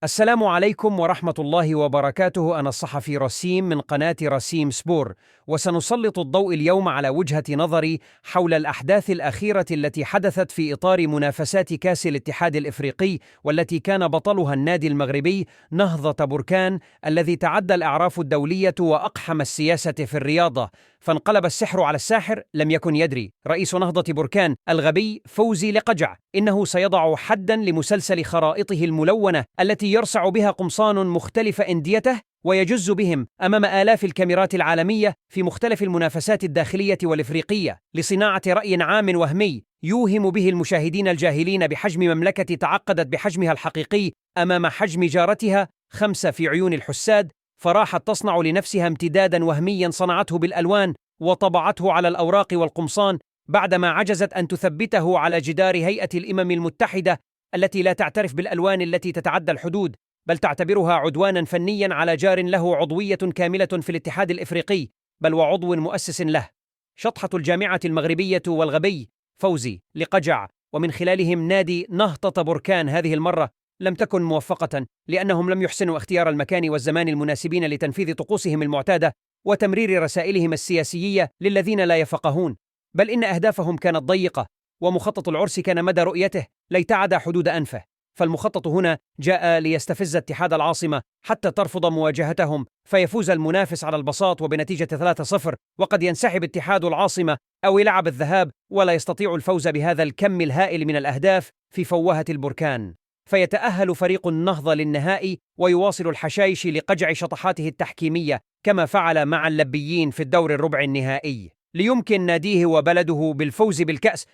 السلام عليكم ورحمة الله وبركاته. أنا الصحفي رسيم من قناة رسيم سبور، وسنسلط الضوء اليوم على وجهة نظري حول الأحداث الأخيرة التي حدثت في إطار منافسات كأس الاتحاد الإفريقي، والتي كان بطلها النادي المغربي نهضة بركان الذي تعدى الأعراف الدولية وأقحم السياسة في الرياضة، فانقلب السحر على الساحر. لم يكن يدري رئيس نهضة بركان الغبي فوزي لقجع إنه سيضع حداً لمسلسل خرائطه الملونة التي يرصع بها قمصان مختلف أنديته ويجز بهم أمام آلاف الكاميرات العالمية في مختلف المنافسات الداخلية والإفريقية لصناعة رأي عام وهمي يوهم به المشاهدين الجاهلين بحجم مملكة تعقدت بحجمها الحقيقي أمام حجم جارتها 5 في عيون الحساد، فراحت تصنع لنفسها امتدادا وهميا صنعته بالألوان وطبعته على الأوراق والقمصان بعدما عجزت أن تثبته على جدار هيئة الأمم المتحدة التي لا تعترف بالألوان التي تتعدى الحدود، بل تعتبرها عدوانا فنيا على جار له عضوية كاملة في الاتحاد الإفريقي، بل وعضو مؤسس له. شطحة الجامعة المغربية والغبي فوزي لقجع ومن خلالهم نادي نهضة بركان هذه المرة لم تكن موفقة، لأنهم لم يحسنوا اختيار المكان والزمان المناسبين لتنفيذ طقوسهم المعتادة وتمرير رسائلهم السياسية للذين لا يفقهون، بل إن أهدافهم كانت ضيقة، ومخطط العرس كان مدى رؤيته ليتعدى حدود أنفه. فالمخطط هنا جاء ليستفز اتحاد العاصمة حتى ترفض مواجهتهم، فيفوز المنافس على البساط وبنتيجة 3-0، وقد ينسحب اتحاد العاصمة أو يلعب الذهاب ولا يستطيع الفوز بهذا الكم الهائل من الأهداف في فوهة البركان، فيتأهل فريق النهضة للنهائي ويواصل الحشايش لقجع شطحاته التحكيمية كما فعل مع اللبيين في الدور الربع النهائي ليمكن ناديه وبلده بالفوز بالكأس.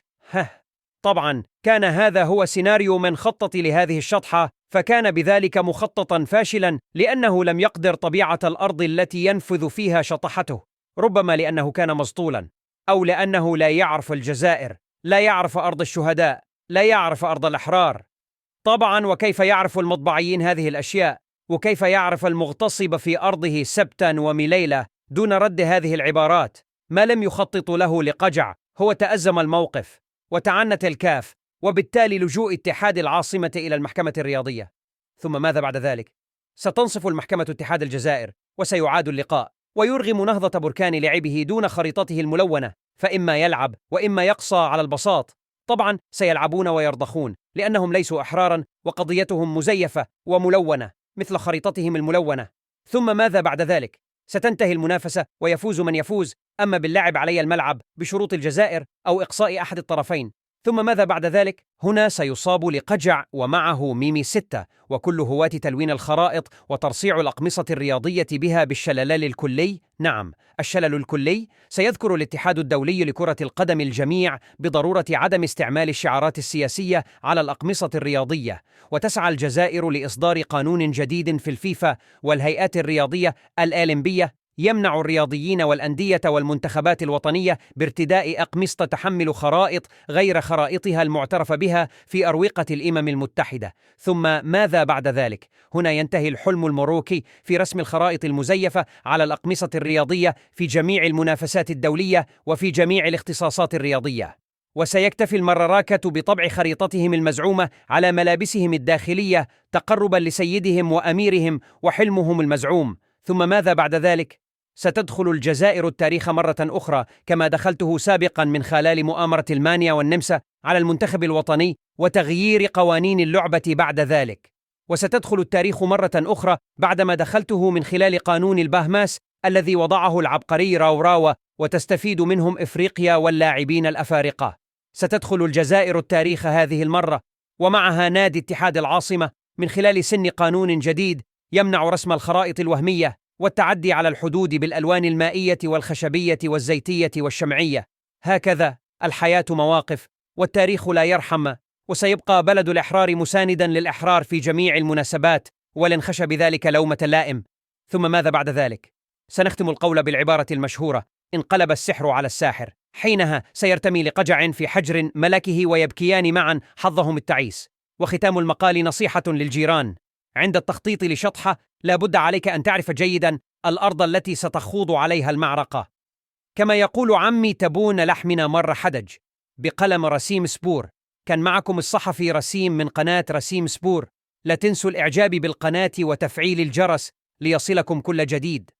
طبعا كان هذا هو سيناريو من خطط لهذه الشطحة، فكان بذلك مخططا فاشلا لأنه لم يقدر طبيعة الأرض التي ينفذ فيها شطحته، ربما لأنه كان مسطولا، أو لأنه لا يعرف الجزائر، لا يعرف أرض الشهداء، لا يعرف أرض الأحرار. طبعا وكيف يعرف المطبعيين هذه الأشياء؟ وكيف يعرف المغتصب في أرضه سبتا ومليلة دون رد هذه العبارات؟ ما لم يخطط له لقجع هو تأزم الموقف وتعنت الكاف، وبالتالي لجوء اتحاد العاصمة إلى المحكمة الرياضية. ثم ماذا بعد ذلك؟ ستنصف المحكمة اتحاد الجزائر وسيعاد اللقاء، ويرغم نهضة بركان لعبه دون خريطته الملونة، فإما يلعب وإما يقصى على البساط. طبعا سيلعبون ويرضخون لأنهم ليسوا أحرارا وقضيتهم مزيفة وملونة مثل خريطتهم الملونة. ثم ماذا بعد ذلك؟ ستنتهي المنافسة ويفوز من يفوز، أما باللعب علي الملعب بشروط الجزائر أو إقصاء أحد الطرفين. ثم ماذا بعد ذلك؟ هنا سيصاب لقجع ومعه ميمي 6 وكل هواة تلوين الخرائط وترصيع الأقمصة الرياضية بها بالشلل الكلي. نعم، الشلل الكلي. سيذكر الاتحاد الدولي لكرة القدم الجميع بضرورة عدم استعمال الشعارات السياسية على الأقمصة الرياضية، وتسعى الجزائر لإصدار قانون جديد في الفيفا والهيئات الرياضية الأولمبية يمنع الرياضيين والأندية والمنتخبات الوطنية بارتداء أقمصة تحمل خرائط غير خرائطها المعترف بها في أروقة الأمم المتحدة. ثم ماذا بعد ذلك؟ هنا ينتهي الحلم المروكي في رسم الخرائط المزيفة على الأقمصة الرياضية في جميع المنافسات الدولية وفي جميع الاختصاصات الرياضية، وسيكتفي المراراكة بطبع خريطتهم المزعومة على ملابسهم الداخلية تقربا لسيدهم وأميرهم وحلمهم المزعوم. ثم ماذا بعد ذلك؟ ستدخل الجزائر التاريخ مرة أخرى كما دخلته سابقا من خلال مؤامرة المانيا والنمسا على المنتخب الوطني وتغيير قوانين اللعبة بعد ذلك، وستدخل التاريخ مرة أخرى بعدما دخلته من خلال قانون الباهماس الذي وضعه العبقري راوراوة وتستفيد منهم إفريقيا واللاعبين الأفارقة. ستدخل الجزائر التاريخ هذه المرة ومعها نادي اتحاد العاصمة من خلال سن قانون جديد يمنع رسم الخرائط الوهمية والتعدي على الحدود بالألوان المائية والخشبية والزيتية والشمعية. هكذا الحياة مواقف والتاريخ لا يرحم، وسيبقى بلد الإحرار مساندا للإحرار في جميع المناسبات ولن خش بذلك لومة لائم. ثم ماذا بعد ذلك؟ سنختم القول بالعبارة المشهورة: انقلب السحر على الساحر. حينها سيرتمي لقجع في حجر ملكه ويبكيان معا حظهم التعيس. وختام المقال نصيحة للجيران: عند التخطيط لشطحة لا بد عليك أن تعرف جيدا الأرض التي ستخوض عليها المعركة. كما يقول عمي تبون لحمنا مر حدج. بقلم رسيم سبور، كان معكم الصحفي رسيم من قناة رسيم سبور. لا تنسوا الإعجاب بالقناة وتفعيل الجرس ليصلكم كل جديد.